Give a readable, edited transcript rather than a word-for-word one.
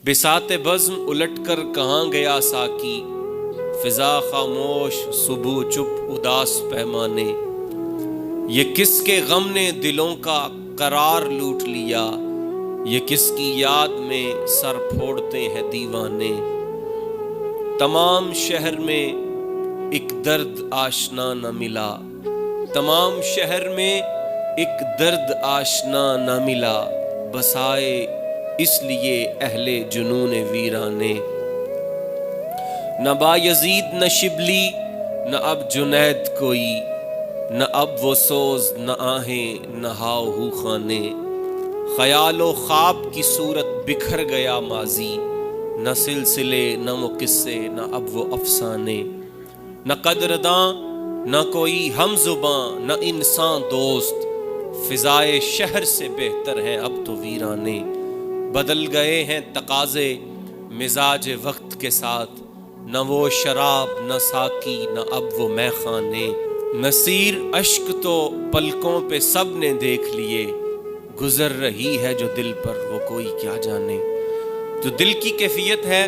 بساط بزم الٹ کر کہاں گیا ساکی، فضا خاموش صبح چپ اداس پیمانے۔ یہ کس کے غم نے دلوں کا قرار لوٹ لیا، یہ کس کی یاد میں سر پھوڑتے ہیں دیوانے۔ تمام شہر میں ایک درد آشنا نہ ملا، تمام شہر میں ایک درد آشنا نہ ملا، بسائے اس لیے اہل جنون ویرانے۔ نہ بایزید نہ شبلی نہ اب جنید کوئی، نہ اب وہ سوز نہ آہیں نہ ہاؤ ہو خانے۔ خیال و خواب کی صورت بکھر گیا ماضی، نہ سلسلے نہ وہ قصے نہ اب وہ افسانے۔ نہ قدرداں نہ کوئی ہم زباں نہ انسان دوست، فضائے شہر سے بہتر ہیں اب تو ویرانے۔ بدل گئے ہیں تقاضے مزاج وقت کے ساتھ، نہ وہ شراب نہ ساکی نہ اب وہ مے خانے۔ نصیر اشک تو پلکوں پہ سب نے دیکھ لیے، گزر رہی ہے جو دل پر وہ کوئی کیا جانے۔ جو دل کی کیفیت ہے